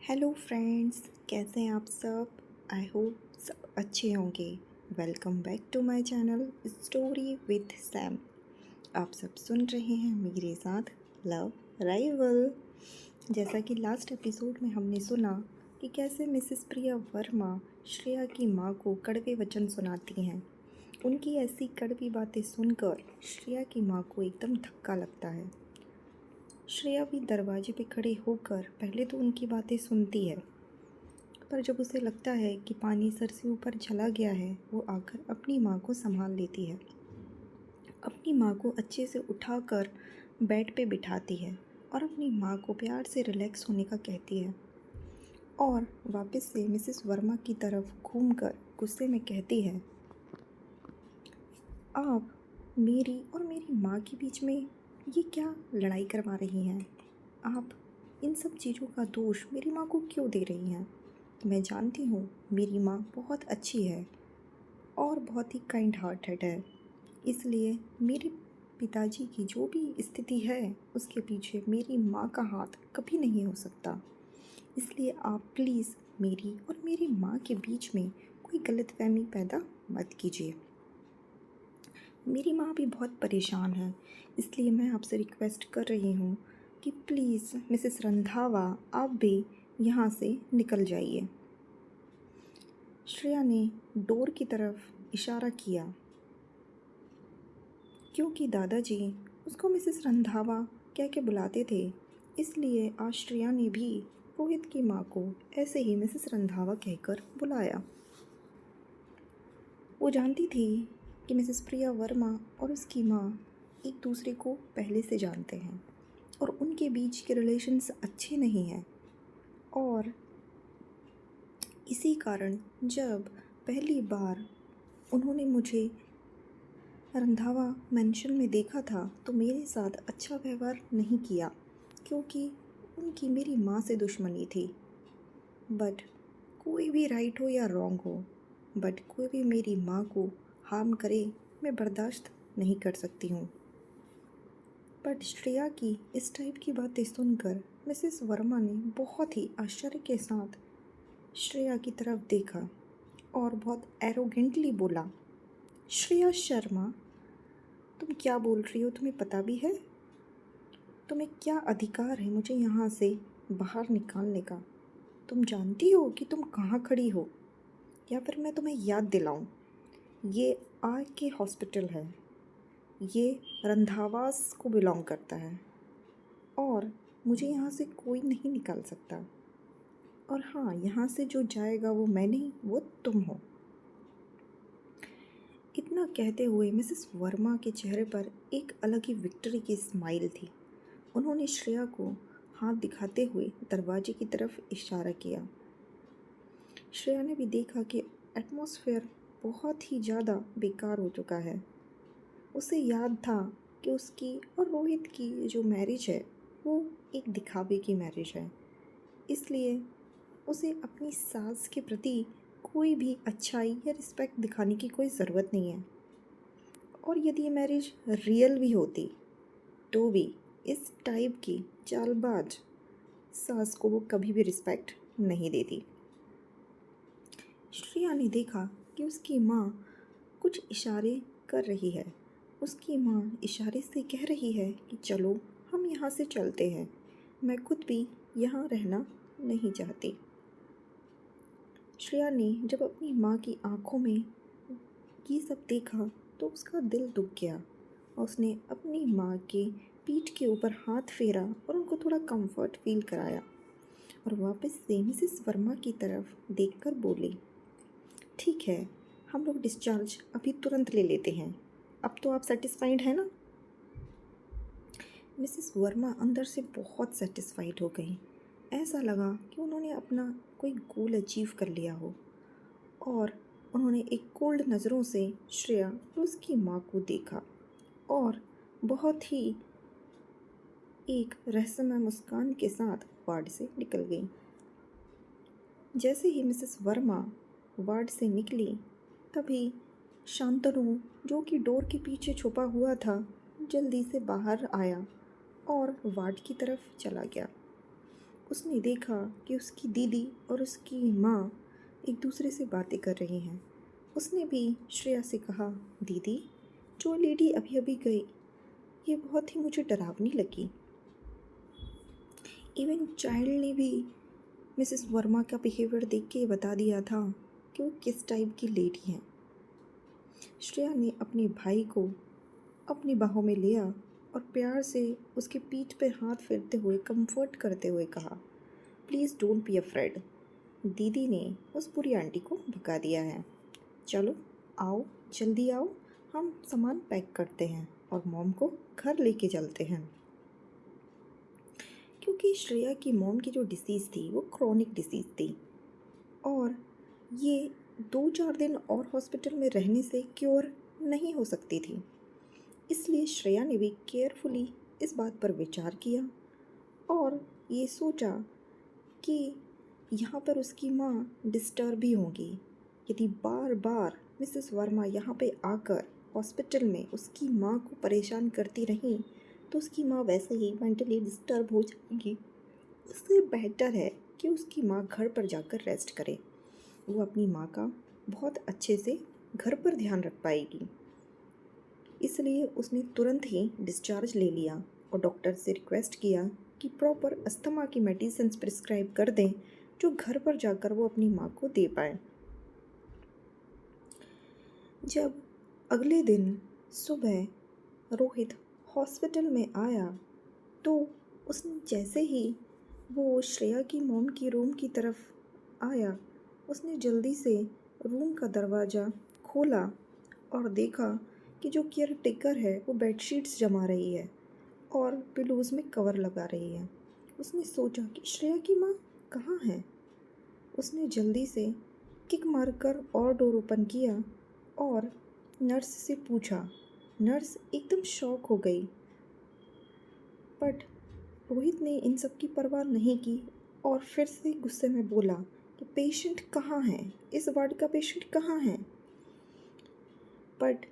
Hello friends, कैसे हैं आप सब। आई होप सब अच्छे होंगे। Welcome back to my channel story with Sam. आप सब सुन रहे हैं मेरे साथ लव राइवल। जैसा कि लास्ट एपिसोड में हमने सुना कि कैसे मिसेस प्रिया वर्मा श्रेया की माँ को कड़वे वचन सुनाती हैं। उनकी ऐसी कड़वी बातें सुनकर श्रेया की माँ को एकदम धक्का लगता है। श्रेया भी दरवाजे पे खड़े होकर पहले तो उनकी बातें सुनती है, पर जब उसे लगता है कि पानी सर से ऊपर चला गया है, वो आकर अपनी माँ को संभाल लेती है। अपनी माँ को अच्छे से उठाकर बेड पे बिठाती है और अपनी माँ को प्यार से रिलैक्स होने का कहती है और वापस से मिसेस वर्मा की तरफ घूमकर गुस्से में कहती है, आप मेरी और मेरी माँ के बीच में ये क्या लड़ाई करवा रही हैं। आप इन सब चीज़ों का दोष मेरी माँ को क्यों दे रही हैं। मैं जानती हूँ मेरी माँ बहुत अच्छी है और बहुत ही काइंड हार्टेड है, इसलिए मेरे पिताजी की जो भी स्थिति है उसके पीछे मेरी माँ का हाथ कभी नहीं हो सकता। इसलिए आप प्लीज़ मेरी और मेरी माँ के बीच में कोई गलतफहमी पैदा मत कीजिए। मेरी माँ भी बहुत परेशान है, इसलिए मैं आपसे रिक्वेस्ट कर रही हूँ कि प्लीज़ मिसेस रंधावा आप भी यहाँ से निकल जाइए। श्रेया ने डोर की तरफ इशारा किया क्योंकि दादाजी उसको मिसेस रंधावा कह के बुलाते थे, इसलिए आज श्रेया ने भी रोहित की माँ को ऐसे ही मिसेस रंधावा कहकर बुलाया। वो जानती थी कि मिसेस प्रिया वर्मा और उसकी माँ एक दूसरे को पहले से जानते हैं और उनके बीच के रिलेशन्स अच्छे नहीं हैं, और इसी कारण जब पहली बार उन्होंने मुझे रंधावा मेंशन में देखा था तो मेरे साथ अच्छा व्यवहार नहीं किया क्योंकि उनकी मेरी माँ से दुश्मनी थी। बट कोई भी राइट हो या रॉन्ग हो, बट कोई भी मेरी माँ को हार्म करे मैं बर्दाश्त नहीं कर सकती हूँ। बट श्रेया की इस टाइप की बातें सुनकर मिसेस वर्मा ने बहुत ही आश्चर्य के साथ श्रेया की तरफ देखा और बहुत एरोगेंटली बोला, श्रेया शर्मा, तुम क्या बोल रही हो, तुम्हें पता भी है? तुम्हें क्या अधिकार है मुझे यहाँ से बाहर निकालने का? तुम जानती हो कि तुम कहाँ खड़ी हो? या फिर मैं तुम्हें याद दिलाऊं, ये आर के हॉस्पिटल है, ये रंधावास को बिलोंग करता है और मुझे यहाँ से कोई नहीं निकाल सकता। और हाँ, यहाँ से जो जाएगा वो मैं नहीं, वो तुम हो। इतना कहते हुए मिसेस वर्मा के चेहरे पर एक अलग ही विक्ट्री की स्माइल थी। उन्होंने श्रेया को हाथ दिखाते हुए दरवाजे की तरफ इशारा किया। श्रेया ने भी देखा कि एटमॉस्फेयर बहुत ही ज़्यादा बेकार हो चुका है। उसे याद था कि उसकी और रोहित की जो मैरिज है वो एक दिखावे की मैरिज है, इसलिए उसे अपनी सास के प्रति कोई भी अच्छाई या रिस्पेक्ट दिखाने की कोई ज़रूरत नहीं है। और यदि ये मैरिज रियल भी होती तो भी इस टाइप की चालबाज सास को वो कभी भी रिस्पेक्ट नहीं देती। श्रेया ने देखा कि उसकी माँ कुछ इशारे कर रही है। उसकी माँ इशारे से कह रही है कि चलो हम यहाँ से चलते हैं, मैं खुद भी यहाँ रहना नहीं चाहती। श्रेया ने जब अपनी माँ की आंखों में ये सब देखा तो उसका दिल दुख गया और उसने अपनी माँ के पीठ के ऊपर हाथ फेरा और उनको थोड़ा कंफर्ट फील कराया और वापस से मिसेस वर्मा की तरफ देखकर बोली, ठीक है, हम लोग डिस्चार्ज अभी तुरंत ले लेते हैं, अब तो आप सेटिस्फाइड हैं ना? मिसेस वर्मा अंदर से बहुत सेटिस्फाइड हो गई। ऐसा लगा कि उन्होंने अपना कोई गोल अचीव कर लिया हो, और उन्होंने एक कोल्ड नज़रों से श्रेया और उसकी माँ को देखा और बहुत ही एक रहस्यमय मुस्कान के साथ वार्ड से निकल गई। जैसे ही मिसेस वर्मा वार्ड से निकली तभी शांतनु, जो कि डोर के पीछे छुपा हुआ था, जल्दी से बाहर आया और वार्ड की तरफ चला गया। उसने देखा कि उसकी दीदी और उसकी माँ एक दूसरे से बातें कर रही हैं। उसने भी श्रेया से कहा, दीदी, जो लेडी अभी अभी गई, ये बहुत ही मुझे डरावनी लगी। इवन चाइल्ड ने भी मिसेस वर्मा का बिहेवियर देख के बता दिया था कि वो किस टाइप की लेडी हैं। श्रेया ने अपने भाई को अपनी बाहों में लिया और प्यार से उसके पीठ पर हाथ फेरते हुए कंफर्ट करते हुए कहा, प्लीज़ डोंट बी अफ्रेड। दीदी ने उस बुरी आंटी को भगा दिया है। चलो आओ, जल्दी आओ, हम सामान पैक करते हैं और मॉम को घर लेके चलते हैं। क्योंकि श्रेया की मॉम की जो डिसीज़ थी वो क्रॉनिक डिसीज़ थी और ये 2-4 दिन और हॉस्पिटल में रहने से क्योर नहीं हो सकती थी। इसलिए श्रेया ने भी केयरफुली इस बात पर विचार किया और ये सोचा कि यहाँ पर उसकी माँ डिस्टर्ब भी होंगी। यदि बार बार मिसेस वर्मा यहाँ पे आकर हॉस्पिटल में उसकी माँ को परेशान करती रहीं तो उसकी माँ वैसे ही मेंटली डिस्टर्ब हो जाएगी। उससे बेहतर है कि उसकी माँ घर पर जाकर रेस्ट करे। वो अपनी माँ का बहुत अच्छे से घर पर ध्यान रख पाएगी। इसलिए उसने तुरंत ही डिस्चार्ज ले लिया और डॉक्टर से रिक्वेस्ट किया कि प्रॉपर अस्थमा की मेडिसिन प्रिस्क्राइब कर दें जो घर पर जाकर वो अपनी माँ को दे पाए। जब अगले दिन सुबह रोहित हॉस्पिटल में आया तो उसने जैसे ही वो श्रेया की मॉम की रूम की तरफ आया, उसने जल्दी से रूम का दरवाज़ा खोला और देखा कि जो केयर टेकर है वो बेडशीट्स जमा रही है और पिलोज़ में कवर लगा रही है। उसने सोचा कि श्रेया की माँ कहाँ है। उसने जल्दी से किक मारकर और डोर ओपन किया और नर्स से पूछा। नर्स एकदम शॉक हो गई, बट रोहित ने इन सब की परवाह नहीं की और फिर से गुस्से में बोला कि पेशेंट कहाँ है, इस वार्ड का पेशेंट कहाँ है। बट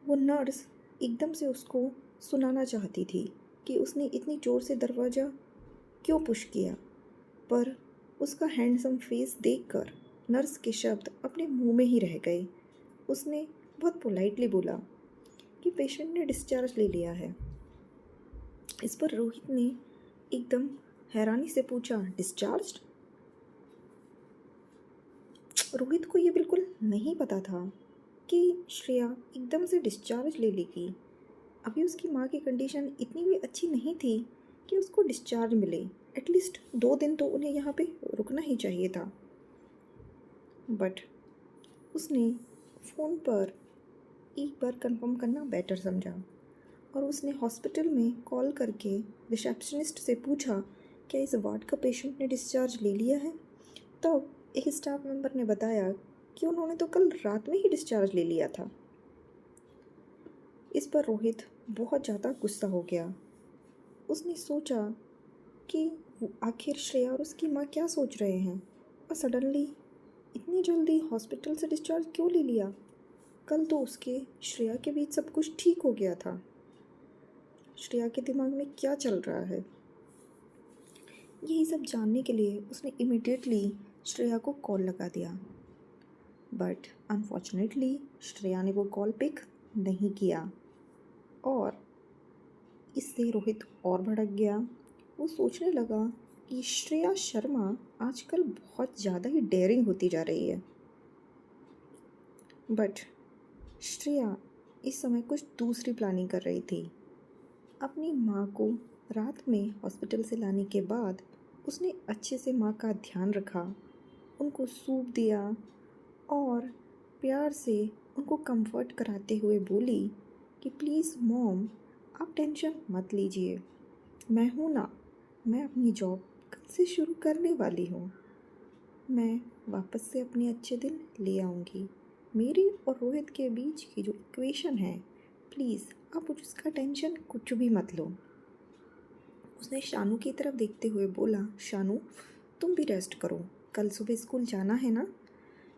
वो नर्स एकदम से उसको सुनाना चाहती थी कि उसने इतनी ज़ोर से दरवाज़ा क्यों पुश किया, पर उसका हैंडसम फेस देखकर नर्स के शब्द अपने मुंह में ही रह गए। उसने बहुत पोलाइटली बोला कि पेशेंट ने डिस्चार्ज ले लिया है। इस पर रोहित ने एकदम हैरानी से पूछा, डिस्चार्ज? रोहित को ये बिल्कुल नहीं पता था कि श्रेया एकदम से डिस्चार्ज ले लेगी। अभी उसकी माँ की कंडीशन इतनी भी अच्छी नहीं थी कि उसको डिस्चार्ज मिले। एटलीस्ट 2 दिन तो उन्हें यहाँ पे रुकना ही चाहिए था। बट उसने फ़ोन पर एक बार कंफर्म करना बेटर समझा और उसने हॉस्पिटल में कॉल करके रिसेप्शनिस्ट से पूछा, क्या इस वार्ड का पेशेंट ने डिस्चार्ज ले लिया है। तब एक स्टाफ मेंबर ने बताया कि उन्होंने तो कल रात में ही डिस्चार्ज ले लिया था। इस पर रोहित बहुत ज़्यादा गुस्सा हो गया। उसने सोचा कि आखिर श्रेया और उसकी माँ क्या सोच रहे हैं और सडनली इतनी जल्दी हॉस्पिटल से डिस्चार्ज क्यों ले लिया। कल तो उसके श्रेया के बीच सब कुछ ठीक हो गया था। श्रेया के दिमाग में क्या चल रहा है, यही सब जानने के लिए उसने इमीडिएटली श्रेया को कॉल लगा दिया। बट अनफॉर्चुनेटली श्रेया ने वो कॉल पिक नहीं किया और इससे रोहित और भड़क गया। वो सोचने लगा कि श्रेया शर्मा आजकल बहुत ज़्यादा ही डेयरिंग होती जा रही है। बट श्रेया इस समय कुछ दूसरी प्लानिंग कर रही थी। अपनी माँ को रात में हॉस्पिटल से लाने के बाद उसने अच्छे से माँ का ध्यान रखा, उनको सूप दिया और प्यार से उनको कंफर्ट कराते हुए बोली कि प्लीज़ मॉम, आप टेंशन मत लीजिए, मैं हूँ ना, मैं अपनी जॉब कल से शुरू करने वाली हूँ, मैं वापस से अपने अच्छे दिन ले आऊँगी। मेरी और रोहित के बीच की जो इक्वेशन है, प्लीज़ आप उसका टेंशन कुछ भी मत लो। उसने शानू की तरफ देखते हुए बोला, शानू तुम भी रेस्ट करो, कल सुबह स्कूल जाना है ना।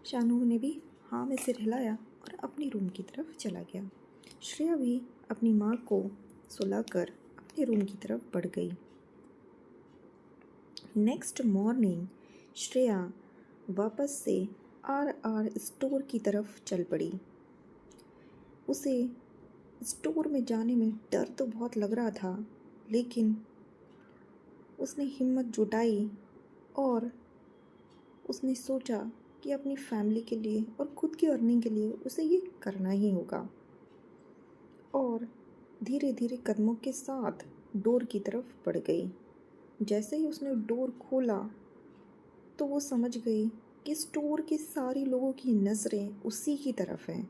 शानू ने भी हाँ में सिर हिलाया और अपनी रूम की तरफ चला गया। श्रेया भी अपनी माँ को सुलाकर अपने रूम की तरफ बढ़ गई। नेक्स्ट मॉर्निंग श्रेया वापस से आर स्टोर की तरफ चल पड़ी। उसे स्टोर में जाने में डर तो बहुत लग रहा था, लेकिन उसने हिम्मत जुटाई और उसने सोचा कि अपनी फैमिली के लिए और खुद की अर्निंग के लिए उसे ये करना ही होगा। और धीरे धीरे कदमों के साथ डोर की तरफ बढ़ गई। जैसे ही उसने डोर खोला तो वो समझ गई कि स्टोर के सारे लोगों की नज़रें उसी की तरफ हैं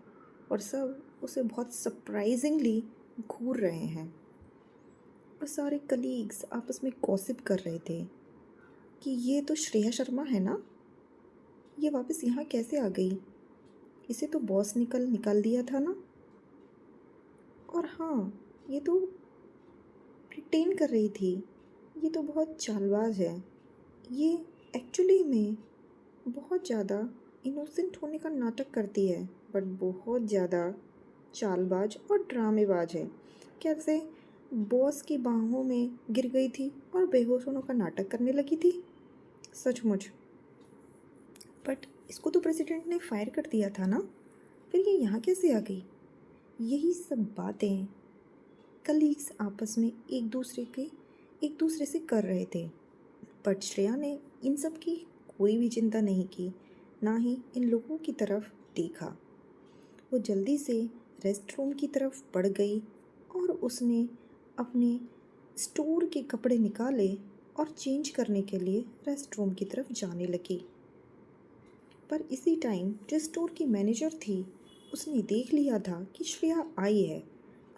और सब उसे बहुत सरप्राइजिंगली घूर रहे हैं। और सारे कलीग्स आपस में गॉसिप कर रहे थे कि ये तो श्रेया शर्मा है ना, ये वापस यहाँ कैसे आ गई, इसे तो बॉस निकाल दिया था ना। और हाँ, ये तो प्रिटेंड कर रही थी, ये तो बहुत चालबाज है, ये एक्चुअली में बहुत ज़्यादा इनोसेंट होने का नाटक करती है, बट बहुत ज़्यादा चालबाज और ड्रामेबाज है। कैसे बॉस की बाहों में गिर गई थी और बेहोश होने का नाटक करने लगी थी, सचमुच। बट इसको तो प्रेसिडेंट ने फायर कर दिया था ना, फिर ये यहाँ कैसे आ गई। यही सब बातें कलीग्स आपस में एक दूसरे से कर रहे थे। बट श्रेया ने इन सब की कोई भी चिंता नहीं की, ना ही इन लोगों की तरफ देखा। वो जल्दी से रेस्ट रूम की तरफ बढ़ गई और उसने अपने स्टोर के कपड़े निकाले और चेंज करने के लिए रेस्ट रूम की तरफ जाने लगी। पर इसी टाइम जो स्टोर की मैनेजर थी, उसने देख लिया था कि श्रेया आई है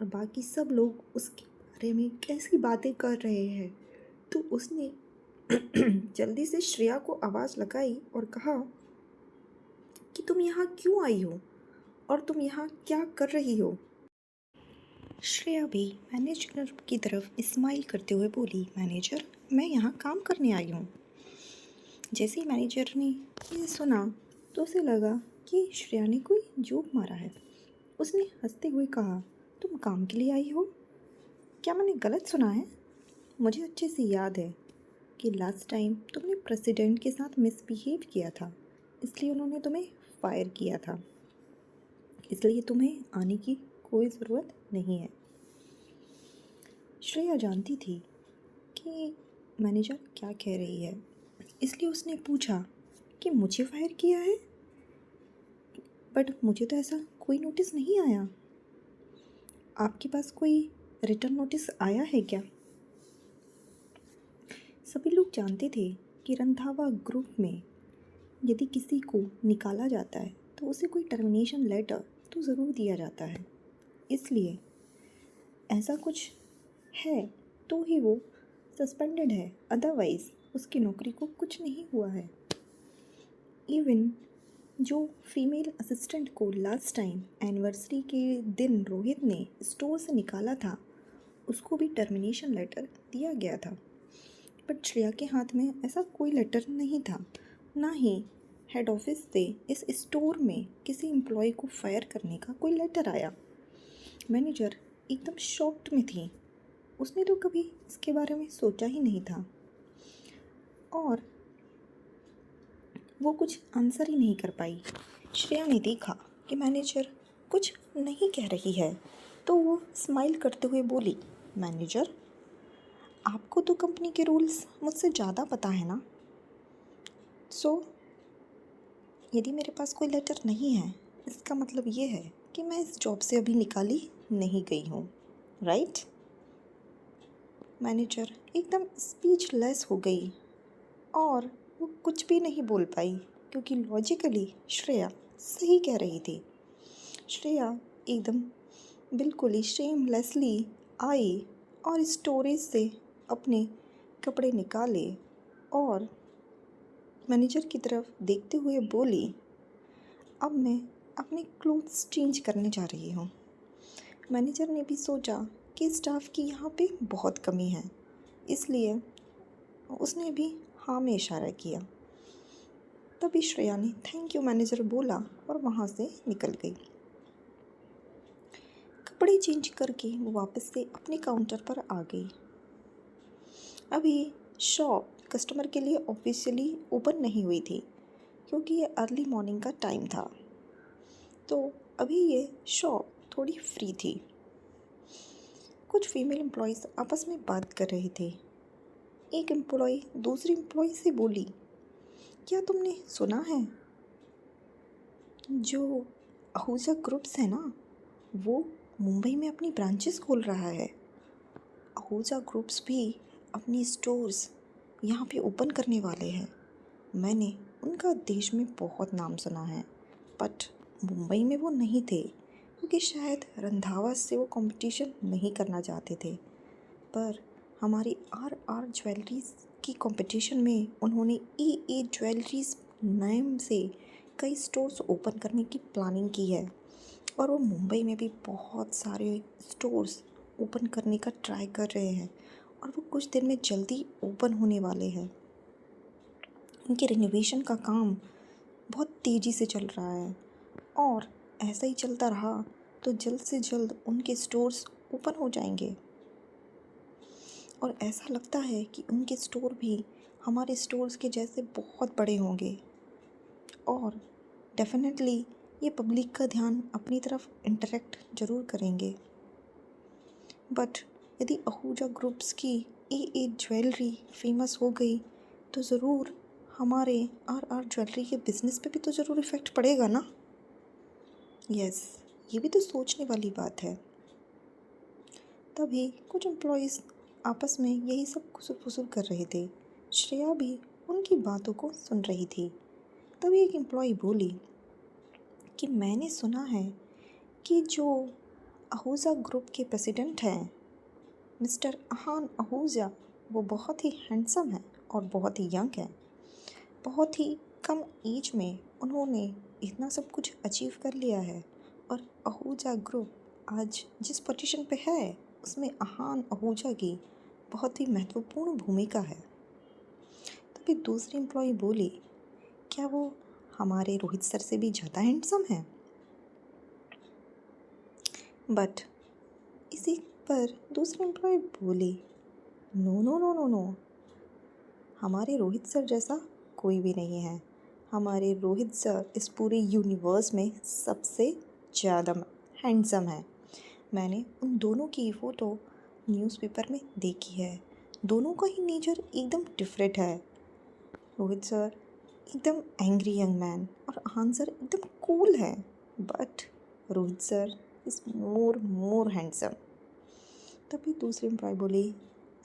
और बाकी सब लोग उसके बारे में कैसी बातें कर रहे हैं। तो उसने जल्दी से श्रेया को आवाज़ लगाई और कहा कि तुम यहाँ क्यों आई हो और तुम यहाँ क्या कर रही हो। श्रेया भी मैनेजर की तरफ स्माइल करते हुए बोली, मैनेजर, मैं यहाँ काम करने आई हूँ। जैसे ही मैनेजर ने ये सुना तो उसे लगा कि श्रेया ने कोई जोक मारा है। उसने हंसते हुए कहा, तुम काम के लिए आई हो? क्या मैंने गलत सुना है? मुझे अच्छे से याद है कि लास्ट टाइम तुमने प्रेसिडेंट के साथ मिसबिहेव किया था, इसलिए उन्होंने तुम्हें फायर किया था, इसलिए तुम्हें आने की कोई ज़रूरत नहीं है। श्रेया जानती थी कि मैनेजर क्या कह रही है, इसलिए उसने पूछा कि मुझे फायर किया है, बट मुझे तो ऐसा कोई नोटिस नहीं आया। आपके पास कोई रिटर्न नोटिस आया है क्या? सभी लोग जानते थे कि रंधावा ग्रुप में यदि किसी को निकाला जाता है तो उसे कोई टर्मिनेशन लेटर तो ज़रूर दिया जाता है, इसलिए ऐसा कुछ है तो ही वो सस्पेंडेड है, अदरवाइज़ उसकी नौकरी को कुछ नहीं हुआ है। इवन जो फीमेल असिस्टेंट को लास्ट टाइम एनिवर्सरी के दिन रोहित ने स्टोर से निकाला था, उसको भी टर्मिनेशन लेटर दिया गया था। बट श्रेया के हाथ में ऐसा कोई लेटर नहीं था, ना ही हेड ऑफिस से इस स्टोर में किसी एम्प्लॉय को फायर करने का कोई लेटर आया। मैनेजर एकदम शॉक्ड में थी, उसने तो कभी इसके बारे में सोचा ही नहीं था और वो कुछ आंसर ही नहीं कर पाई। श्रेया ने देखा कि मैनेजर कुछ नहीं कह रही है, तो वो स्माइल करते हुए बोली, मैनेजर, आपको तो कंपनी के रूल्स मुझसे ज़्यादा पता है ना, सो यदि मेरे पास कोई लेटर नहीं है, इसका मतलब ये है कि मैं इस जॉब से अभी निकाली नहीं गई हूँ, राइट? मैनेजर एकदम स्पीचलेस हो गई और वो कुछ भी नहीं बोल पाई, क्योंकि लॉजिकली श्रेया सही कह रही थी। श्रेया एकदम बिल्कुल ही शेमलेसली आई और स्टोरेज से अपने कपड़े निकाले और मैनेजर की तरफ देखते हुए बोली, अब मैं अपने क्लोथ्स चेंज करने जा रही हूँ। मैनेजर ने भी सोचा कि स्टाफ की यहाँ पे बहुत कमी है, इसलिए उसने भी हाँ में इशारा किया। तभी श्रेया ने थैंक यू मैनेजर बोला और वहाँ से निकल गई। कपड़े चेंज करके वो वापस से अपने काउंटर पर आ गई। अभी शॉप कस्टमर के लिए ऑफिशियली ओपन नहीं हुई थी क्योंकि ये अर्ली मॉर्निंग का टाइम था। तो अभी ये शॉप थोड़ी फ्री थी। कुछ फीमेल एम्प्लॉयज़ आपस में बात कर रहे थे। एक एम्प्लॉय दूसरी एम्प्लॉय से बोली, क्या तुमने सुना है जो आहूजा ग्रुप्स है ना, वो मुंबई में अपनी ब्रांचेस खोल रहा है। आहूजा ग्रुप्स भी अपनी स्टोर्स यहाँ पे ओपन करने वाले हैं। मैंने उनका देश में बहुत नाम सुना है, बट मुंबई में वो नहीं थे क्योंकि शायद रंधावा से वो कंपटीशन नहीं करना चाहते थे। पर हमारी आर ज्वेलरीज की कंपटीशन में उन्होंने ए ज्वेलरीज नाम से कई स्टोर्स ओपन करने की प्लानिंग की है और वो मुंबई में भी बहुत सारे स्टोर्स ओपन करने का ट्राई कर रहे हैं और वो कुछ दिन में जल्दी ओपन होने वाले हैं। उनके रिनोवेशन का काम बहुत तेज़ी से चल रहा है और ऐसा ही चलता रहा तो जल्द से जल्द उनके स्टोर्स ओपन हो जाएंगे और ऐसा लगता है कि उनके स्टोर भी हमारे स्टोर्स के जैसे बहुत बड़े होंगे और डेफिनेटली ये पब्लिक का ध्यान अपनी तरफ इंटरेक्ट ज़रूर करेंगे। बट यदि आहूजा ग्रुप्स की ए ज्वेलरी फेमस हो गई तो ज़रूर हमारे आर ज्वेलरी के बिज़नेस पे भी तो ज़रूर इफ़ेक्ट पड़ेगा ना। यस, ये भी तो सोचने वाली बात है। तभी कुछ एम्प्लॉयज़ आपस में यही सब खुसुर फुसुर कर रहे थे। श्रेया भी उनकी बातों को सुन रही थी। तभी एक एम्प्लॉय बोली कि मैंने सुना है कि जो आहूजा ग्रुप के प्रेसिडेंट हैं मिस्टर अहान आहूजा, वो बहुत ही हैंडसम है और बहुत ही यंग है। बहुत ही कम एज में उन्होंने इतना सब कुछ अचीव कर लिया है और आहूजा ग्रुप आज जिस पोजीशन पे है उसमें अहान आहूजा की बहुत ही महत्वपूर्ण भूमिका है। तभी दूसरी एम्प्लॉय बोली, क्या वो हमारे रोहित सर से भी ज़्यादा हैंडसम है? बट इसी पर दूसरी एम्प्लॉय बोली, no no no no no, हमारे रोहित सर जैसा कोई भी नहीं है। हमारे रोहित सर इस पूरे यूनिवर्स में सबसे ज़्यादा हैंडसम है। मैंने उन दोनों की फ़ोटो न्यूज़पेपर में देखी है। दोनों का ही नेचर एकदम डिफरेंट है। रोहित सर एकदम एंग्री यंग मैन और अहान सर एकदम कूल है, but Rohit sir is more handsome. तभी दूसरी एम्प्लॉय बोली,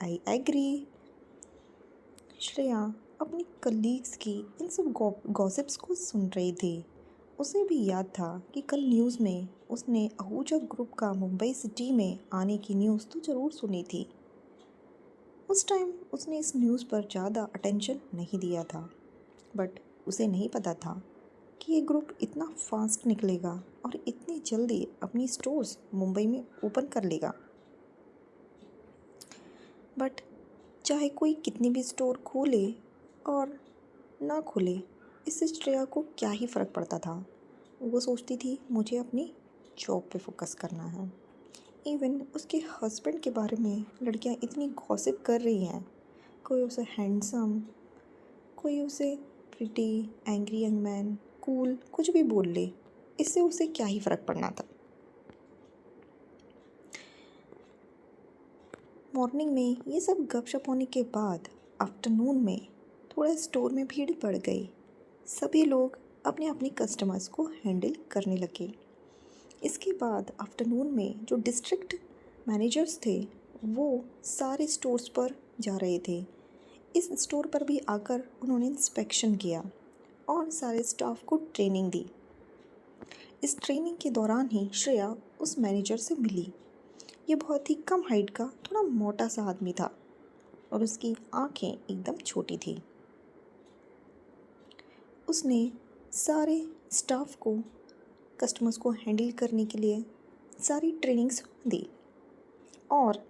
आई एग्री। श्रेया अपनी कलीग्स की इन सब गॉसिप्स को सुन रही थी। उसे भी याद था कि कल न्यूज़ में उसने आहूजा ग्रुप का मुंबई सिटी में आने की न्यूज़ तो ज़रूर सुनी थी। उस टाइम उसने इस न्यूज़ पर ज़्यादा अटेंशन नहीं दिया था, बट उसे नहीं पता था कि ये ग्रुप इतना फास्ट निकलेगा और इतनी जल्दी अपनी स्टोर्स मुंबई में ओपन कर लेगा। बट चाहे कोई कितनी भी स्टोर खोले और ना खोले, इससे श्रेया को क्या ही फ़र्क पड़ता था। वो सोचती थी मुझे अपनी जॉब पे फोकस करना है। इवन उसके हस्बैंड के बारे में लड़कियां इतनी गॉसिप कर रही हैं, कोई उसे हैंडसम, कोई उसे pretty, angry young man, cool, कुछ भी बोल ले, इससे उसे क्या ही फ़र्क पड़ना था। मॉर्निंग में ये सब गपशप होने के बाद आफ्टरनून में थोड़ा स्टोर में भीड़ बढ़ गई। सभी लोग अपने अपने कस्टमर्स को हैंडल करने लगे। इसके बाद आफ्टरनून में जो डिस्ट्रिक्ट मैनेजर्स थे वो सारे स्टोर्स पर जा रहे थे। इस स्टोर पर भी आकर उन्होंने इंस्पेक्शन किया और सारे स्टाफ को ट्रेनिंग दी। इस ट्रेनिंग के दौरान ही श्रेया उस मैनेजर से मिली। ये बहुत ही कम हाइट का थोड़ा मोटा सा आदमी था और उसकी आंखें एकदम छोटी थी। उसने सारे स्टाफ को कस्टमर्स को हैंडल करने के लिए सारी ट्रेनिंग्स दी और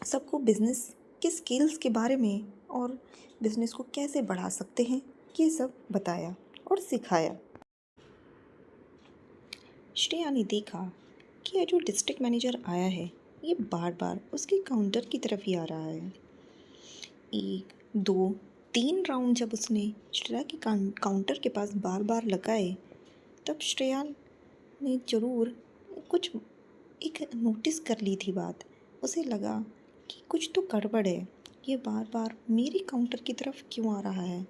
सबको बिज़नेस के स्किल्स के बारे में और बिज़नेस को कैसे बढ़ा सकते हैं ये सब बताया और सिखाया। श्रेया ने देखा कि ये जो डिस्ट्रिक्ट मैनेजर आया है ये बार बार उसके काउंटर की तरफ ही आ रहा है। एक 2-3 राउंड जब उसने श्रेया के काउंटर के पास बार बार लगाए, तब श्रेया ने ज़रूर कुछ एक नोटिस कर ली थी बात। उसे लगा कि कुछ तो गड़बड़ है, ये बार बार मेरी काउंटर की तरफ क्यों आ रहा है।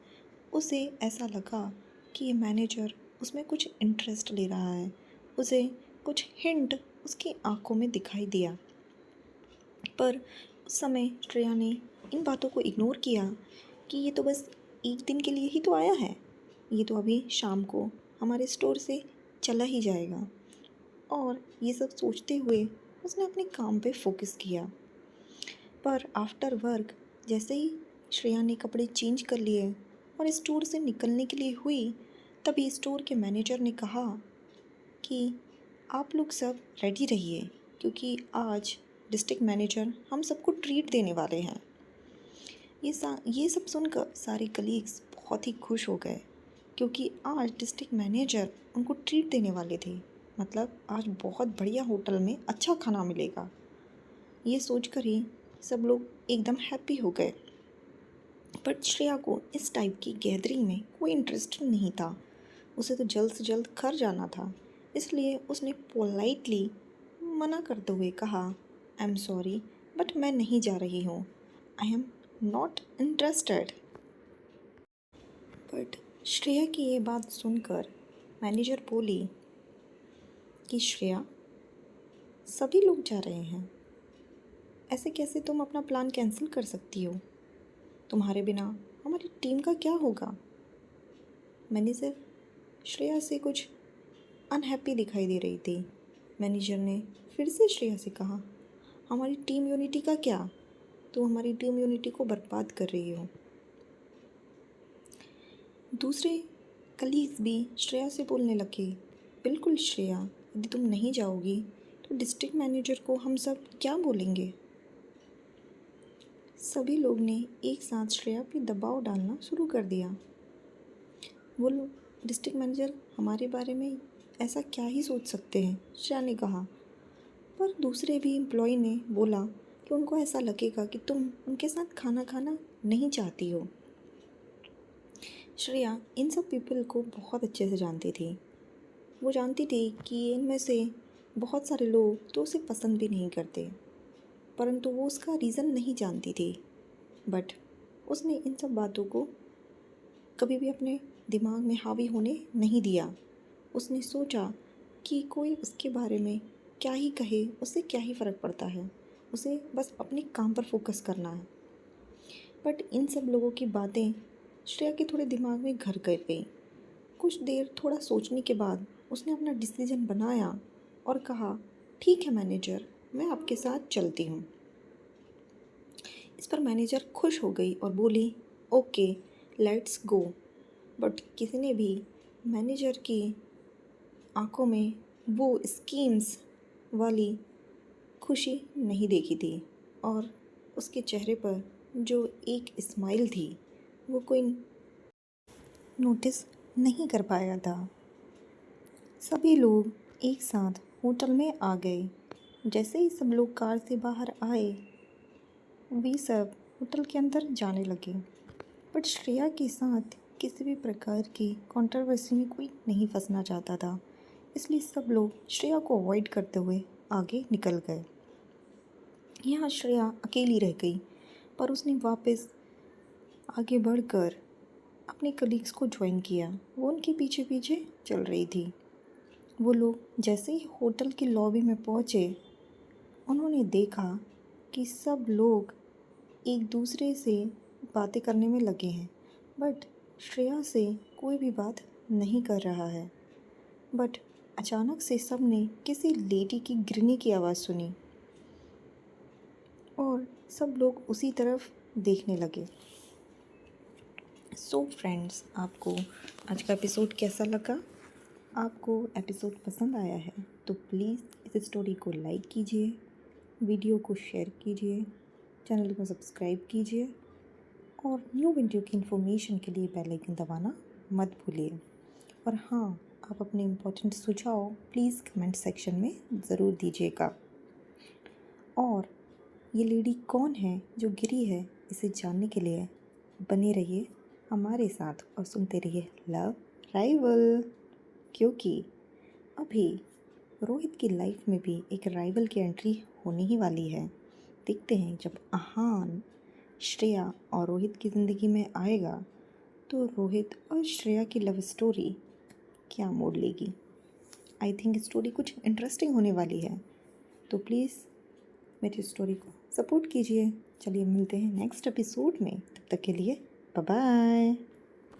उसे ऐसा लगा कि ये मैनेजर उसमें कुछ इंटरेस्ट ले रहा है। उसे कुछ हिंट उसकी आंखों में दिखाई दिया, पर उस समय श्रेया ने इन बातों को इग्नोर किया कि ये तो बस एक दिन के लिए ही तो आया है, ये तो अभी शाम को हमारे स्टोर से चला ही जाएगा। और ये सब सोचते हुए उसने अपने काम पे फोकस किया। पर आफ्टर वर्क जैसे ही श्रेया ने कपड़े चेंज कर लिए और स्टोर से निकलने के लिए हुई, तभी स्टोर के मैनेजर ने कहा कि आप लोग सब रेडी रहिए, क्योंकि आज डिस्ट्रिक्ट मैनेजर हम सबको ट्रीट देने वाले हैं। ये सब सुनकर सारे कलीग्स बहुत ही खुश हो गए, क्योंकि आज डिस्ट्रिक्ट मैनेजर उनको ट्रीट देने वाले थे। मतलब आज बहुत बढ़िया होटल में अच्छा खाना मिलेगा। ये सोचकर ही सब लोग एकदम हैप्पी हो गए। बट श्रेया को इस टाइप की गैदरिंग में कोई इंटरेस्ट नहीं था। उसे तो जल्द से जल्द घर जाना था, इसलिए उसने पोलाइटली मना करते हुए कहा, आई एम सॉरी बट मैं नहीं जा रही हूँ, I am not interested. But Shreya की ये बात सुनकर मैनेजर बोली कि श्रेया, सभी लोग जा रहे हैं, ऐसे कैसे तुम अपना प्लान कैंसिल कर सकती हो? तुम्हारे बिना हमारी टीम का क्या होगा? मैनेजर श्रेया से कुछ अनहैप्पी दिखाई दे रही थी। मैनेजर ने फिर से श्रेया से कहा, हमारी टीम यूनिटी का क्या? तुम हमारी टीम यूनिटी को बर्बाद कर रही हो। दूसरे कलीग्स भी श्रेया से बोलने लगे, बिल्कुल श्रेया, यदि तुम नहीं जाओगी तो डिस्ट्रिक्ट मैनेजर को हम सब क्या बोलेंगे? सभी लोग ने एक साथ श्रेया पे दबाव डालना शुरू कर दिया। वो लोग डिस्ट्रिक्ट मैनेजर हमारे बारे में ऐसा क्या ही सोच सकते हैं, श्रेया ने कहा। पर दूसरे भी एम्प्लॉय ने बोला कि उनको ऐसा लगेगा कि तुम उनके साथ खाना खाना नहीं चाहती हो। श्रेया इन सब पीपल को बहुत अच्छे से जानती थी। वो जानती थी कि इनमें से बहुत सारे लोग तो उसे पसंद भी नहीं करते, परंतु वो उसका रीज़न नहीं जानती थी। बट उसने इन सब बातों को कभी भी अपने दिमाग में हावी होने नहीं दिया। उसने सोचा कि कोई उसके बारे में क्या ही कहे, उससे क्या ही फ़र्क पड़ता है, उसे बस अपने काम पर फोकस करना है। बट इन सब लोगों की बातें श्रेया के थोड़े दिमाग में घर कर गई। कुछ देर थोड़ा सोचने के बाद उसने अपना डिसीजन बनाया और कहा, ठीक है मैनेजर, मैं आपके साथ चलती हूँ। इस पर मैनेजर खुश हो गई और बोली, ओके लेट्स गो। बट किसी ने भी मैनेजर की आंखों में वो स्कीम्स वाली खुशी नहीं देखी थी, और उसके चेहरे पर जो एक स्माइल थी वो कोई नोटिस नहीं कर पाया था। सभी लोग एक साथ होटल में आ गए। जैसे ही सब लोग कार से बाहर आए, वे सब होटल के अंदर जाने लगे। बट श्रेया के साथ किसी भी प्रकार की कंट्रोवर्सी में कोई नहीं फंसना चाहता था, इसलिए सब लोग श्रेया को अवॉइड करते हुए आगे निकल गए। यहाँ श्रेया अकेली रह गई, पर उसने वापस आगे बढ़कर अपने कलीग्स को ज्वाइन किया। वो उनके पीछे पीछे चल रही थी। वो लोग जैसे ही होटल की लॉबी में पहुँचे, उन्होंने देखा कि सब लोग एक दूसरे से बातें करने में लगे हैं, बट श्रेया से कोई भी बात नहीं कर रहा है। बट अचानक से सब ने किसी लेडी की गिरने की आवाज़ सुनी और सब लोग उसी तरफ देखने लगे। सो फ्रेंड्स, आपको आज का एपिसोड कैसा लगा? आपको एपिसोड पसंद आया है तो प्लीज़ इस स्टोरी को लाइक कीजिए, वीडियो को शेयर कीजिए, चैनल को सब्सक्राइब कीजिए और न्यू वीडियो की इन्फॉर्मेशन के लिए बेल आइकन दबाना मत भूलिए। और हाँ, आप अपने इम्पोर्टेंट सुझाव प्लीज़ कमेंट सेक्शन में ज़रूर दीजिएगा। और ये लेडी कौन है जो गिरी है, इसे जानने के लिए बने रहिए हमारे साथ और सुनते रहिए लव राइवल, क्योंकि अभी रोहित की लाइफ में भी एक राइवल की एंट्री होने ही वाली है। देखते हैं जब अहान श्रेया और रोहित की ज़िंदगी में आएगा तो रोहित और श्रेया की लव स्टोरी क्या मोड़ लेगी। आई थिंक स्टोरी कुछ इंटरेस्टिंग होने वाली है, तो प्लीज़ मेरी स्टोरी को सपोर्ट कीजिए। चलिए मिलते हैं नेक्स्ट एपिसोड में, तब तक के लिए बाय बाय।